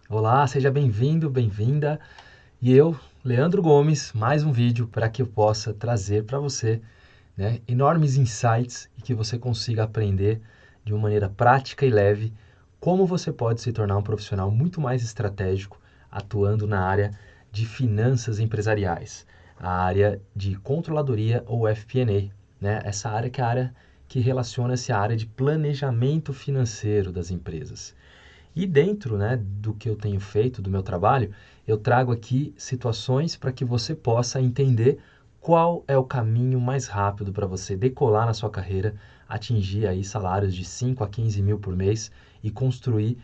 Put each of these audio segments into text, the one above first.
Olá, seja bem-vindo, bem-vinda. E eu, Leandro Gomes, mais um vídeo para que eu possa trazer para você, enormes insights e que você consiga aprender de uma maneira prática e leve como você pode se tornar um profissional muito mais estratégico atuando na área de finanças empresariais, a área de controladoria ou FP&A, né? Essa área que é a área que relaciona-se à área de planejamento financeiro das empresas. E dentro, do que eu tenho feito, do meu trabalho, eu trago aqui situações para que você possa entender qual é o caminho mais rápido para você decolar na sua carreira, atingir aí salários de 5 a 15 mil por mês e construir,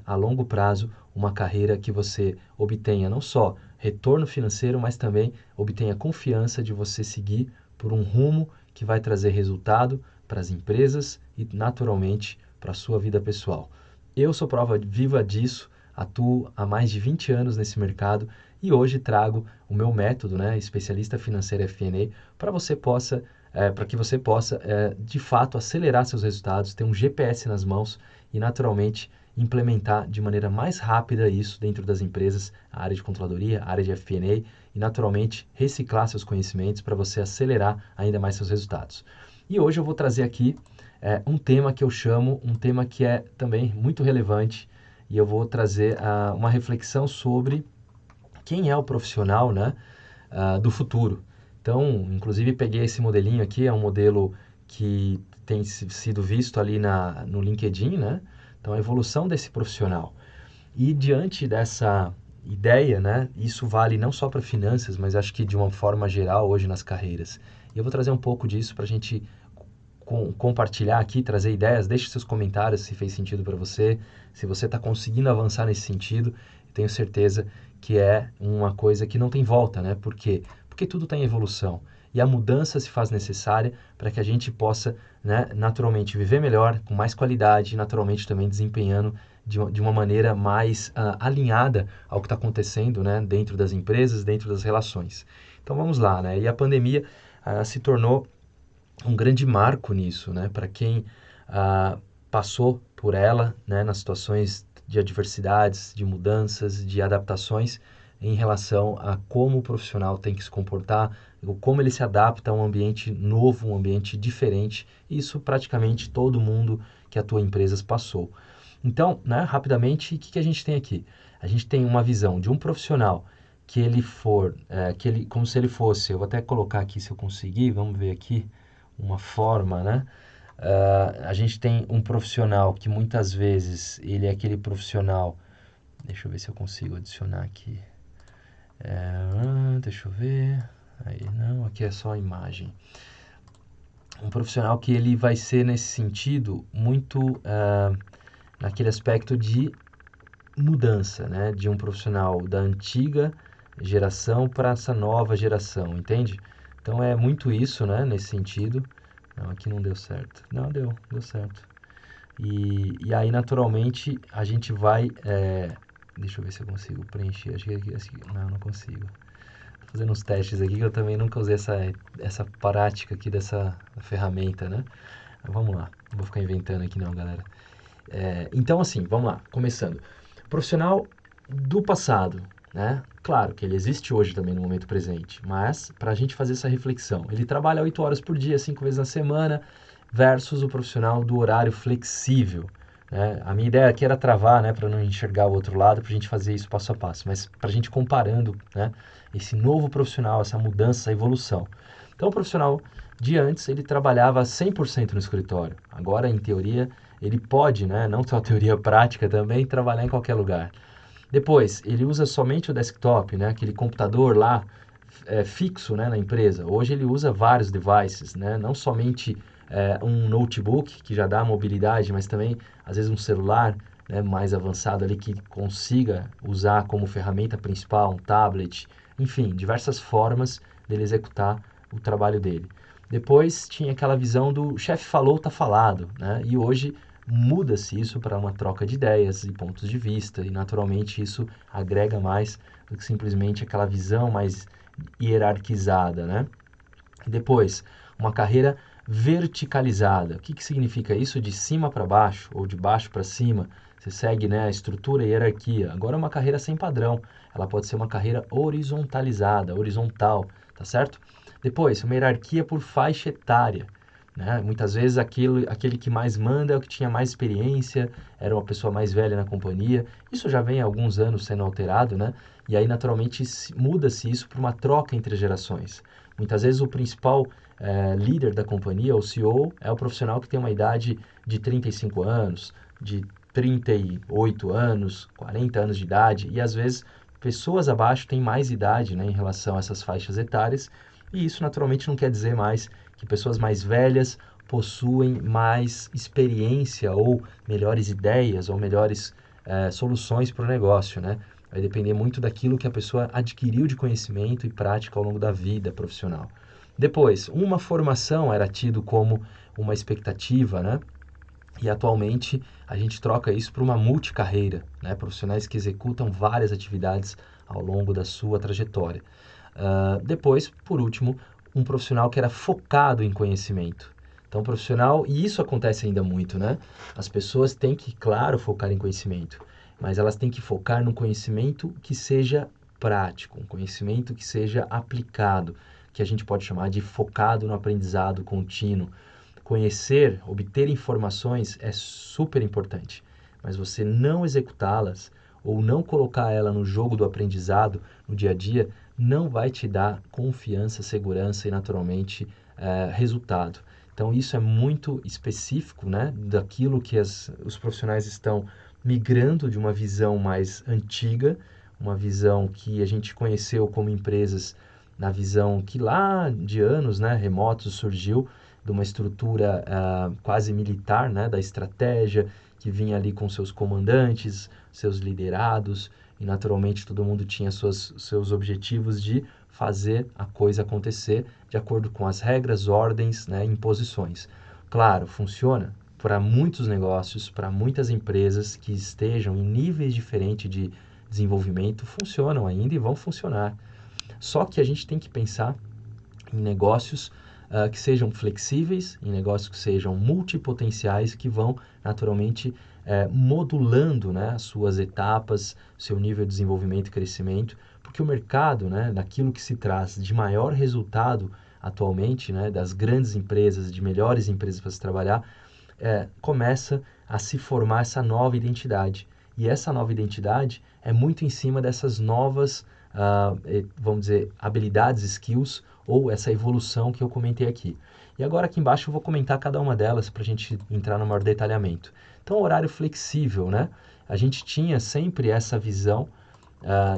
a longo prazo uma carreira que você obtenha não só retorno financeiro, mas também obtenha confiança de você seguir por um rumo que vai trazer resultado para as empresas e naturalmente para a sua vida pessoal. Eu sou prova viva disso, atuo há mais de 20 anos nesse mercado e hoje trago o meu método, especialista financeiro FP&A, para que você possa, de fato, acelerar seus resultados, ter um GPS nas mãos e, naturalmente, implementar de maneira mais rápida isso dentro das empresas, a área de controladoria, a área de FP&A e, naturalmente, reciclar seus conhecimentos para você acelerar ainda mais seus resultados. E hoje eu vou trazer aqui um tema que eu chamo, um tema que é também muito relevante, e eu vou trazer uma reflexão sobre quem é o profissional, do futuro. Então, inclusive peguei esse modelinho aqui, é um modelo que tem sido visto ali no LinkedIn, né? Então, a evolução desse profissional. E diante dessa ideia, isso vale não só para finanças, mas acho que de uma forma geral hoje nas carreiras. E eu vou trazer um pouco disso para a gente compartilhar aqui, trazer ideias, deixe seus comentários se fez sentido para você, se você está conseguindo avançar nesse sentido. Tenho certeza que é uma coisa que não tem volta, né? Por quê? Porque tudo está em evolução e a mudança se faz necessária para que a gente possa, naturalmente viver melhor, com mais qualidade e naturalmente também desempenhando de uma maneira mais alinhada ao que está acontecendo, dentro das empresas, dentro das relações. Então vamos lá, né? E a pandemia se tornou um grande marco nisso, para quem passou por ela, nas situações de adversidades, de mudanças, de adaptações em relação a como o profissional tem que se comportar, como ele se adapta a um ambiente novo, um ambiente diferente. Isso praticamente todo mundo que atua em empresas passou. Então, rapidamente, o que a gente tem aqui? A gente tem uma visão de um profissional que ele for, como se ele fosse, eu vou até colocar aqui se eu conseguir, vamos ver aqui, uma forma, a gente tem um profissional que muitas vezes ele é aquele profissional. Deixa eu ver se eu consigo adicionar aqui. Deixa eu ver. Aí não, aqui é só a imagem. Um profissional que ele vai ser nesse sentido muito naquele aspecto de mudança, de um profissional da antiga geração para essa nova geração, entende? Então é muito isso, nesse sentido. Não, aqui não deu certo. Não, deu certo. E aí, naturalmente, a gente vai... deixa eu ver se eu consigo preencher. Acho que não consigo. Tô fazendo uns testes aqui que eu também nunca usei essa prática aqui dessa ferramenta, né? Vamos lá. Não vou ficar inventando aqui não, galera. Então, assim, vamos lá. Começando. Profissional do passado, Claro que ele existe hoje também no momento presente, mas para a gente fazer essa reflexão, ele trabalha 8 horas por dia, 5 vezes na semana, versus o profissional do horário flexível. A minha ideia aqui era travar, para não enxergar o outro lado, para a gente fazer isso passo a passo, mas para a gente comparando, esse novo profissional, essa mudança, essa evolução. Então, o profissional de antes, ele trabalhava 100% no escritório. Agora, em teoria, ele pode, não só teoria prática também, trabalhar em qualquer lugar. Depois, ele usa somente o desktop, aquele computador lá fixo, na empresa. Hoje ele usa vários devices, não somente um notebook, que já dá mobilidade, mas também, às vezes, um celular mais avançado ali que consiga usar como ferramenta principal, um tablet, enfim, diversas formas dele executar o trabalho dele. Depois tinha aquela visão do chefe falou, tá falado, e hoje muda-se isso para uma troca de ideias e pontos de vista, e naturalmente isso agrega mais do que simplesmente aquela visão mais hierarquizada, Depois, uma carreira verticalizada. O que significa isso? De cima para baixo ou de baixo para cima, você segue, né, a estrutura e a hierarquia. Agora é uma carreira sem padrão, ela pode ser uma carreira horizontalizada, horizontal, tá certo? Depois, uma hierarquia por faixa etária, né? Muitas vezes aquele que mais manda é o que tinha mais experiência, era uma pessoa mais velha na companhia. Isso já vem há alguns anos sendo alterado, né? E aí, naturalmente, muda-se isso para uma troca entre gerações. Muitas vezes o principal líder da companhia, o CEO, é o profissional que tem uma idade de 35 anos, de 38 anos, 40 anos de idade, e às vezes pessoas abaixo têm mais idade, né, em relação a essas faixas etárias, e isso naturalmente não quer dizer mais que pessoas mais velhas possuem mais experiência ou melhores ideias ou melhores soluções para o negócio, né? Vai depender muito daquilo que a pessoa adquiriu de conhecimento e prática ao longo da vida profissional. Depois, uma formação era tido como uma expectativa, né? E atualmente a gente troca isso por uma multicarreira, né? Profissionais que executam várias atividades ao longo da sua trajetória. Depois, por último, um profissional que era focado em conhecimento. Então, profissional, e isso acontece ainda muito, né? As pessoas têm que, claro, focar em conhecimento, mas elas têm que focar no conhecimento que seja prático, um conhecimento que seja aplicado, que a gente pode chamar de focado no aprendizado contínuo. Conhecer, obter informações é super importante, mas você não executá-las ou não colocar ela no jogo do aprendizado no dia a dia não vai te dar confiança, segurança e naturalmente resultado. Então isso é muito específico, né, daquilo que os profissionais estão migrando de uma visão mais antiga, uma visão que a gente conheceu como empresas na visão que lá de anos, né, remotos surgiu de uma estrutura quase militar, né, da estratégia, que vinha ali com seus comandantes, seus liderados, e naturalmente todo mundo tinha seus objetivos de fazer a coisa acontecer de acordo com as regras, ordens, né, imposições. Claro, funciona para muitos negócios, para muitas empresas que estejam em níveis diferentes de desenvolvimento, funcionam ainda e vão funcionar. Só que a gente tem que pensar em negócios que sejam flexíveis, em negócios que sejam multipotenciais, que vão naturalmente modulando, né, as suas etapas, seu nível de desenvolvimento e crescimento, porque o mercado, né, daquilo que se traz de maior resultado atualmente, né, das grandes empresas, de melhores empresas para se trabalhar, começa a se formar essa nova identidade. E essa nova identidade é muito em cima dessas novas, vamos dizer, habilidades, skills, ou essa evolução que eu comentei aqui. E agora aqui embaixo eu vou comentar cada uma delas para a gente entrar no maior detalhamento. Então, horário flexível, né? A gente tinha sempre essa visão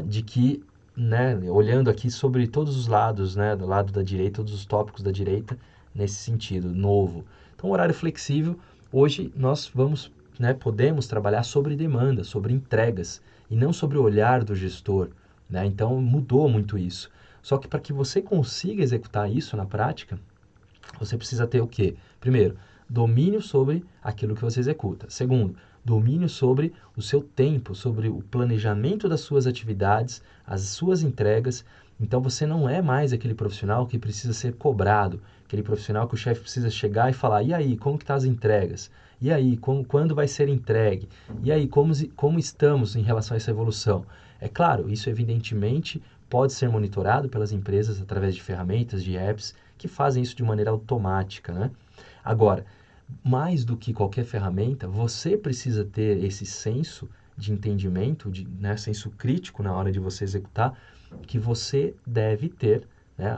de que, né, olhando aqui sobre todos os lados, né, do lado da direita, todos os tópicos da direita, nesse sentido, novo. Então, horário flexível, hoje nós vamos, né, podemos trabalhar sobre demanda, sobre entregas, e não sobre o olhar do gestor, né? Então, mudou muito isso. Só que para que você consiga executar isso na prática, você precisa ter o quê? Primeiro, domínio sobre aquilo que você executa. Segundo, domínio sobre o seu tempo, sobre o planejamento das suas atividades, as suas entregas. Então você não é mais aquele profissional que precisa ser cobrado, aquele profissional que o chefe precisa chegar e falar: e aí, como que estão as entregas? E aí, quando vai ser entregue? E aí, como estamos em relação a essa evolução? É claro, isso evidentemente pode ser monitorado pelas empresas através de ferramentas, de apps, que fazem isso de maneira automática, né? Agora, mais do que qualquer ferramenta, você precisa ter esse senso de entendimento, né, senso crítico na hora de você executar, que você deve ter, né,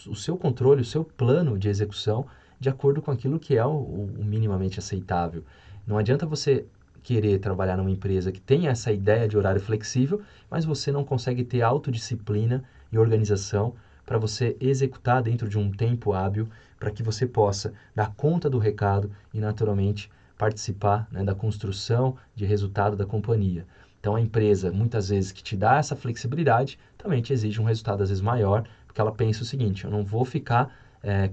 o seu controle, o seu plano de execução de acordo com aquilo que é o minimamente aceitável. Não adianta você querer trabalhar numa empresa que tem essa ideia de horário flexível, mas você não consegue ter autodisciplina e organização para você executar dentro de um tempo hábil, para que você possa dar conta do recado e, naturalmente, participar, né, da construção de resultado da companhia. Então, a empresa, muitas vezes, que te dá essa flexibilidade, também te exige um resultado, às vezes, maior, porque ela pensa o seguinte: eu não vou ficar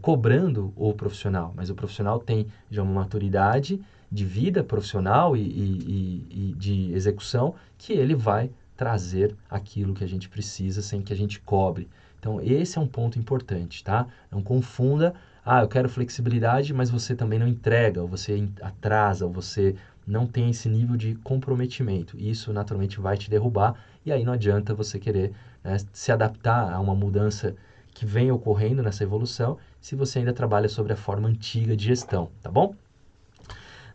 cobrando o profissional, mas o profissional tem já uma maturidade de vida profissional e de execução que ele vai trazer aquilo que a gente precisa sem que a gente cobre. Então, esse é um ponto importante, tá? Não confunda, eu quero flexibilidade, mas você também não entrega, ou você atrasa, ou você não tem esse nível de comprometimento. Isso naturalmente vai te derrubar e aí não adianta você querer, né, se adaptar a uma mudança que vem ocorrendo nessa evolução se você ainda trabalha sobre a forma antiga de gestão, tá bom?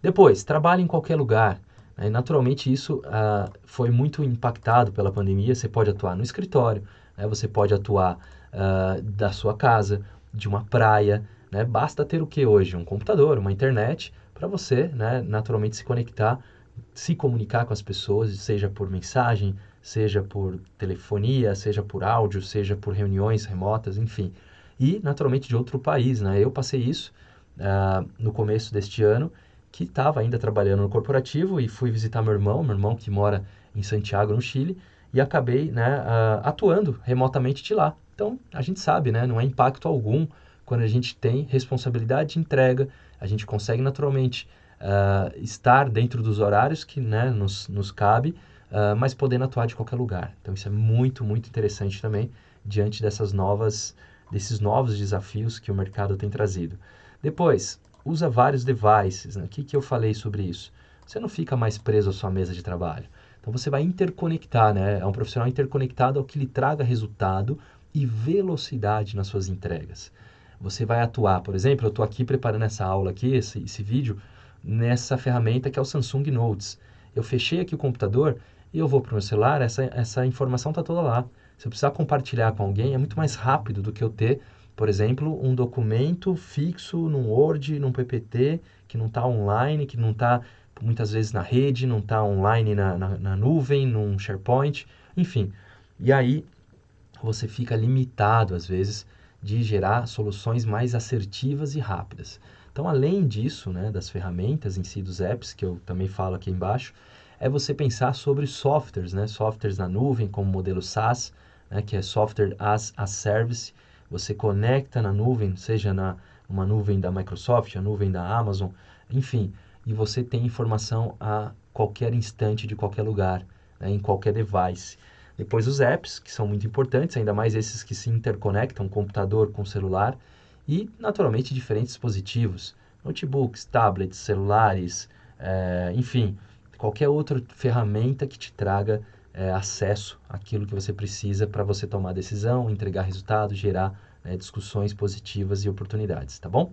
Depois, trabalhe em qualquer lugar. Né? Naturalmente, isso foi muito impactado pela pandemia. Você pode atuar no escritório, né? Você pode atuar da sua casa, de uma praia. Né? Basta ter o que hoje? Um computador, uma internet, para você, né, naturalmente se conectar, se comunicar com as pessoas, seja por mensagem, seja por telefonia, seja por áudio, seja por reuniões remotas, enfim. E, naturalmente, de outro país. Né? Eu passei isso no começo deste ano, que estava ainda trabalhando no corporativo e fui visitar meu irmão que mora em Santiago, no Chile, e acabei, né, atuando remotamente de lá. Então, a gente sabe, né, não é impacto algum quando a gente tem responsabilidade de entrega, a gente consegue naturalmente estar dentro dos horários que, né, nos cabe, mas podendo atuar de qualquer lugar. Então, isso é muito, muito interessante também, diante desses novos desafios que o mercado tem trazido. Depois, usa vários devices. Né? O que eu falei sobre isso? Você não fica mais preso à sua mesa de trabalho. Então você vai interconectar, né? É um profissional interconectado ao que lhe traga resultado e velocidade nas suas entregas. Você vai atuar, por exemplo, eu estou aqui preparando essa aula aqui, esse vídeo, nessa ferramenta que é o Samsung Notes. Eu fechei aqui o computador e eu vou para o meu celular, essa informação está toda lá. Se eu precisar compartilhar com alguém, é muito mais rápido do que eu ter, por exemplo, um documento fixo num Word, num PPT, que não está online, que não está muitas vezes na rede, não está online na nuvem, num SharePoint, enfim. E aí você fica limitado, às vezes, de gerar soluções mais assertivas e rápidas. Então, além disso, né, das ferramentas em si, dos apps, que eu também falo aqui embaixo, é você pensar sobre softwares, né, softwares na nuvem, como o modelo SaaS, né, que é Software as a Service. Você conecta na nuvem, seja uma nuvem da Microsoft, a nuvem da Amazon, enfim, e você tem informação a qualquer instante de qualquer lugar, né, em qualquer device. Depois os apps, que são muito importantes, ainda mais esses que se interconectam computador com celular e, naturalmente, diferentes dispositivos, notebooks, tablets, celulares, enfim, qualquer outra ferramenta que te traga acesso àquilo que você precisa para você tomar decisão, entregar resultados, gerar discussões positivas e oportunidades, tá bom?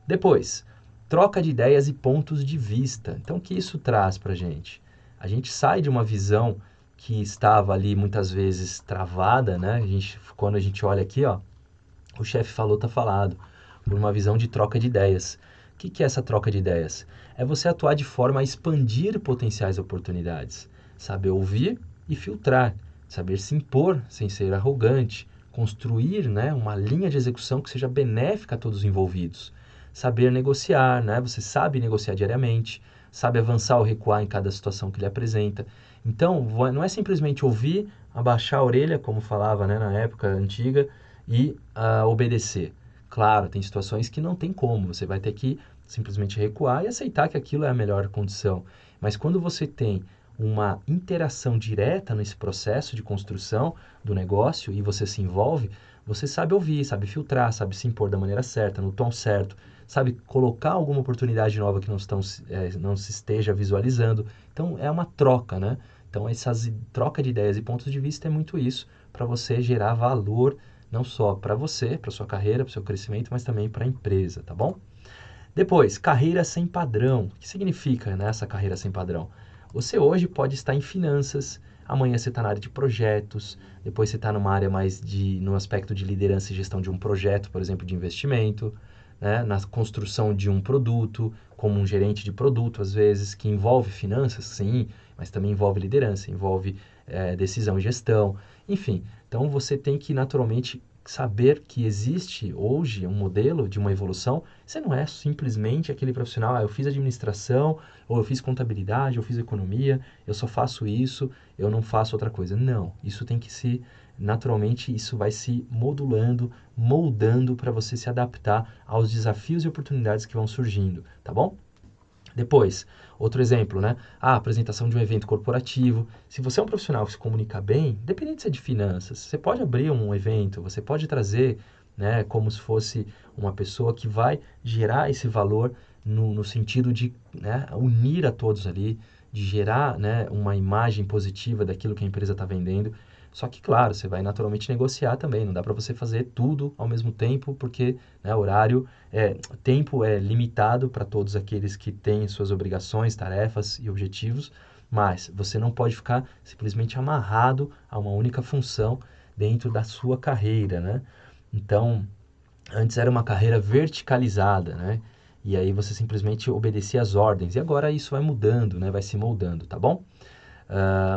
Depois, troca de ideias e pontos de vista. Então, o que isso traz para a gente? A gente sai de uma visão que estava ali muitas vezes travada, né? Quando a gente olha aqui, ó, o chefe falou, tá falado, por uma visão de troca de ideias. O que é essa troca de ideias? É você atuar de forma a expandir potenciais oportunidades, saber ouvir e filtrar, saber se impor sem ser arrogante, construir, né, uma linha de execução que seja benéfica a todos os envolvidos, saber negociar, né? Você sabe negociar diariamente, sabe avançar ou recuar em cada situação que lhe apresenta. Então, não é simplesmente ouvir, abaixar a orelha, como falava, né, na época antiga, e obedecer. Claro, tem situações que não tem como, você vai ter que simplesmente recuar e aceitar que aquilo é a melhor condição. Mas quando você tem uma interação direta nesse processo de construção do negócio e você se envolve, você sabe ouvir, sabe filtrar, sabe se impor da maneira certa, no tom certo, sabe colocar alguma oportunidade nova que não se esteja visualizando. Então, é uma troca, né? Então, essa troca de ideias e pontos de vista é muito isso, para você gerar valor, não só para você, para sua carreira, para o seu crescimento, mas também para a empresa, tá bom? Depois, carreira sem padrão. O que significa, né, essa carreira sem padrão? Você hoje pode estar em finanças, amanhã você está na área de projetos, depois você está numa área mais no aspecto de liderança e gestão de um projeto, por exemplo, de investimento, né, na construção de um produto, como um gerente de produto, às vezes, que envolve finanças, sim, mas também envolve liderança, envolve decisão e gestão, enfim. Então, você tem que, naturalmente, saber que existe hoje um modelo de uma evolução. Você não é simplesmente aquele profissional, eu fiz administração, ou eu fiz contabilidade, eu fiz economia, eu só faço isso, eu não faço outra coisa. Não, isso tem que se, naturalmente, isso vai se modulando, moldando para você se adaptar aos desafios e oportunidades que vão surgindo, tá bom? Depois, outro exemplo, né? A apresentação de um evento corporativo. Se você é um profissional que se comunica bem, independente se é de finanças, você pode abrir um evento, você pode trazer, né, como se fosse uma pessoa que vai gerar esse valor no sentido de, né, unir a todos ali, de gerar, né, uma imagem positiva daquilo que a empresa está vendendo. Só que, claro, você vai naturalmente negociar também, não dá para você fazer tudo ao mesmo tempo, porque, né, tempo é limitado para todos aqueles que têm suas obrigações, tarefas e objetivos, mas você não pode ficar simplesmente amarrado a uma única função dentro da sua carreira, né? Então, antes era uma carreira verticalizada, né? E aí você simplesmente obedecia às ordens. E agora isso vai mudando, né? Vai se moldando, tá bom?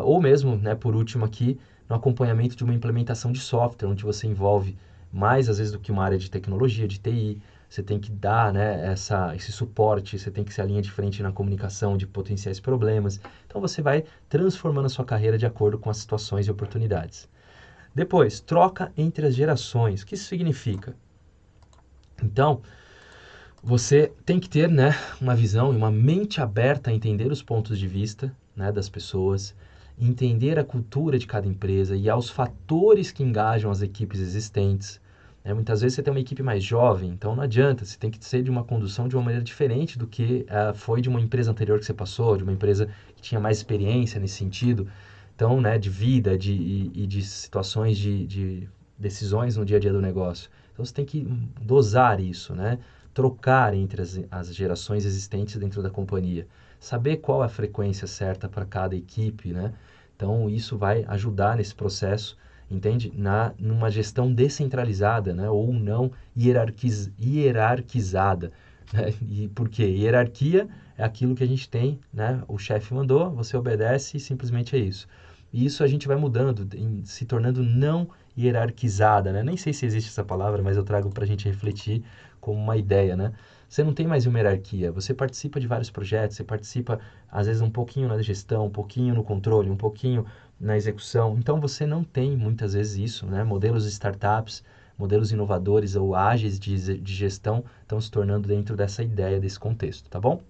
Ou mesmo, né, por último aqui, no acompanhamento de uma implementação de software, onde você envolve mais, às vezes, do que uma área de tecnologia, de TI. Você tem que dar, né, esse suporte, você tem que ser a linha de frente na comunicação de potenciais problemas. Então, você vai transformando a sua carreira de acordo com as situações e oportunidades. Depois, troca entre as gerações. O que isso significa? Então, você tem que ter, né, uma visão e uma mente aberta a entender os pontos de vista, né, das pessoas, entender a cultura de cada empresa e aos fatores que engajam as equipes existentes. Né? Muitas vezes você tem uma equipe mais jovem, então não adianta, você tem que ser de uma condução de uma maneira diferente do que foi de uma empresa anterior que você passou, de uma empresa que tinha mais experiência nesse sentido, então, né, de vida e de situações de decisões no dia a dia do negócio. Então você tem que dosar isso, né? Trocar entre as gerações existentes dentro da companhia, saber qual é a frequência certa para cada equipe, né? Então, isso vai ajudar nesse processo, entende? Numa gestão descentralizada, né? Ou não hierarquizada. Né? E por quê? Hierarquia é aquilo que a gente tem, né? O chefe mandou, você obedece e simplesmente é isso. E isso a gente vai mudando, se tornando não hierarquizada, né? Nem sei se existe essa palavra, mas eu trago para a gente refletir como uma ideia, né? Você não tem mais uma hierarquia, você participa de vários projetos, você participa, às vezes, um pouquinho na gestão, um pouquinho no controle, um pouquinho na execução. Então, você não tem, muitas vezes, isso, né? Modelos de startups, modelos inovadores ou ágeis de gestão estão se tornando dentro dessa ideia, desse contexto, tá bom?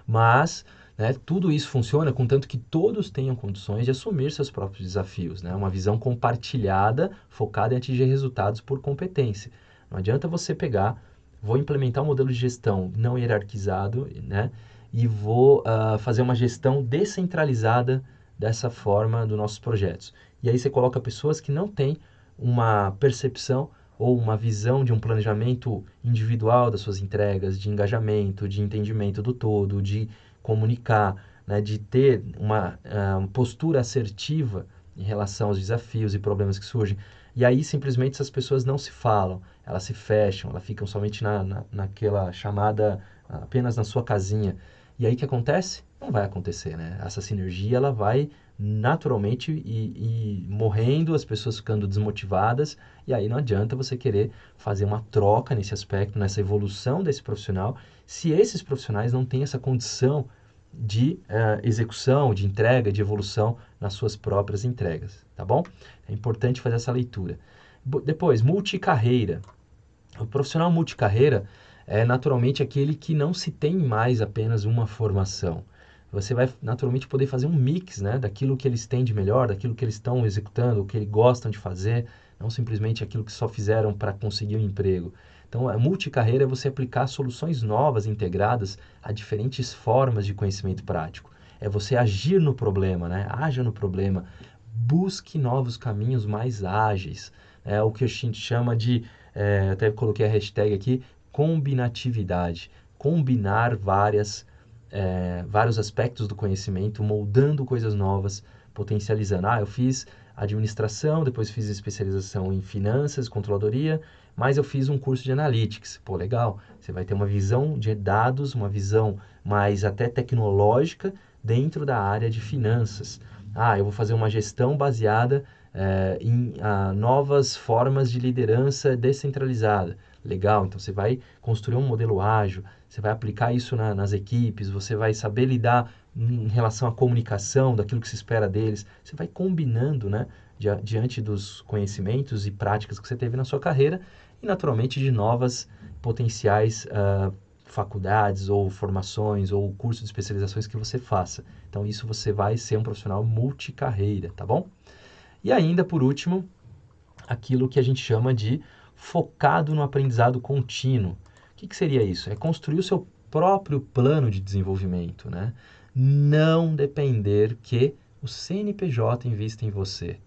Mas, né, tudo isso funciona contanto que todos tenham condições de assumir seus próprios desafios, né? Uma visão compartilhada, focada em atingir resultados por competência. Não adianta você pegar, vou implementar um modelo de gestão não hierarquizado, né? E vou fazer uma gestão descentralizada dessa forma dos nossos projetos. E aí você coloca pessoas que não têm uma percepção ou uma visão de um planejamento individual das suas entregas, de engajamento, de entendimento do todo, de comunicar, né, de ter uma postura assertiva em relação aos desafios e problemas que surgem. E aí, simplesmente, essas pessoas não se falam, elas se fecham, elas ficam somente naquela chamada, apenas na sua casinha. E aí, o que acontece? Não vai acontecer, né? Essa sinergia, ela vai naturalmente e morrendo, as pessoas ficando desmotivadas, e aí não adianta você querer fazer uma troca nesse aspecto, nessa evolução desse profissional, se esses profissionais não têm essa condição de execução, de entrega, de evolução nas suas próprias entregas, tá bom? É importante fazer essa leitura. Depois, multicarreira. O profissional multicarreira é naturalmente aquele que não se tem mais apenas uma formação. Você vai naturalmente poder fazer um mix, né, daquilo que eles têm de melhor, daquilo que eles estão executando, o que eles gostam de fazer, não simplesmente aquilo que só fizeram para conseguir um emprego. Então, a multicarreira é você aplicar soluções novas, integradas a diferentes formas de conhecimento prático. É você agir no problema, né? Haja no problema. Busque novos caminhos mais ágeis. É o que a gente chama de, até coloquei a hashtag aqui, combinatividade. Combinar vários aspectos do conhecimento, moldando coisas novas, potencializando. Eu fiz administração, depois fiz especialização em finanças, controladoria, mas eu fiz um curso de analytics. Pô, legal. Você vai ter uma visão de dados, uma visão mais até tecnológica dentro da área de finanças. Eu vou fazer uma gestão baseada em novas formas de liderança descentralizada. Legal, então você vai construir um modelo ágil, você vai aplicar isso nas equipes, você vai saber lidar em relação à comunicação, daquilo que se espera deles. Você vai combinando, né, diante dos conhecimentos e práticas que você teve na sua carreira e, naturalmente, de novas potenciais faculdades ou formações ou cursos de especializações que você faça. Então, isso você vai ser um profissional multicarreira, tá bom? E ainda, por último, aquilo que a gente chama de focado no aprendizado contínuo. O que seria isso? É construir o seu próprio plano de desenvolvimento, né? Não depender que o CNPJ invista em você,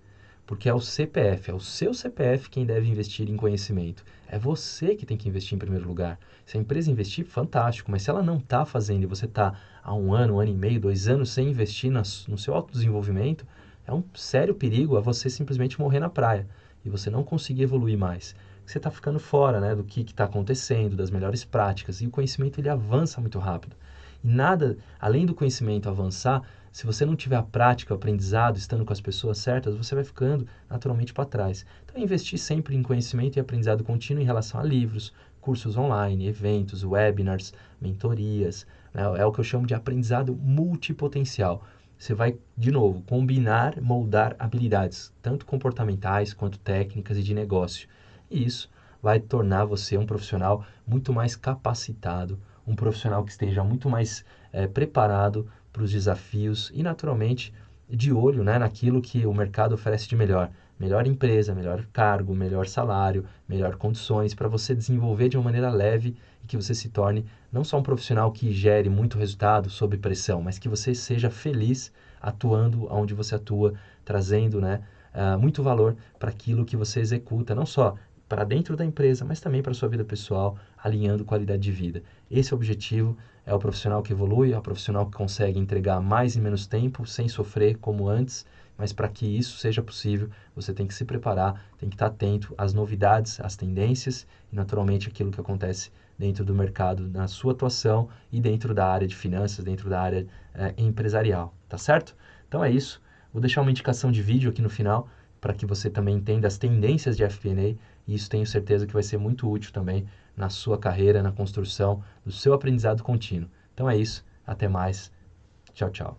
porque é o CPF, é o seu CPF quem deve investir em conhecimento. É você que tem que investir em primeiro lugar. Se a empresa investir, fantástico, mas se ela não está fazendo e você está há um ano e meio, 2 anos sem investir no seu autodesenvolvimento, é um sério perigo a você simplesmente morrer na praia e você não conseguir evoluir mais. Você está ficando fora, né, do que está acontecendo, das melhores práticas, e o conhecimento ele avança muito rápido. E nada, além do conhecimento avançar, se você não tiver a prática, o aprendizado, estando com as pessoas certas, você vai ficando naturalmente para trás. Então, investir sempre em conhecimento e aprendizado contínuo em relação a livros, cursos online, eventos, webinars, mentorias, né? É o que eu chamo de aprendizado multipotencial. Você vai, de novo, combinar, moldar habilidades, tanto comportamentais quanto técnicas e de negócio. E isso vai tornar você um profissional muito mais capacitado, um profissional que esteja muito mais preparado para os desafios e, naturalmente, de olho, né, naquilo que o mercado oferece de melhor. Melhor empresa, melhor cargo, melhor salário, melhor condições para você desenvolver de uma maneira leve e que você se torne não só um profissional que gere muito resultado sob pressão, mas que você seja feliz atuando onde você atua, trazendo, né, muito valor para aquilo que você executa, não só para dentro da empresa, mas também para a sua vida pessoal, alinhando qualidade de vida. Esse é o objetivo, é o profissional que evolui, é o profissional que consegue entregar mais em menos tempo, sem sofrer como antes, mas para que isso seja possível, você tem que se preparar, tem que estar atento às novidades, às tendências e, naturalmente, aquilo que acontece dentro do mercado, na sua atuação e dentro da área de finanças, dentro da área empresarial, tá certo? Então é isso. Vou deixar uma indicação de vídeo aqui no final para que você também entenda as tendências de FP&A e isso tenho certeza que vai ser muito útil também na sua carreira, na construção do seu aprendizado contínuo. Então é isso, até mais, tchau, tchau.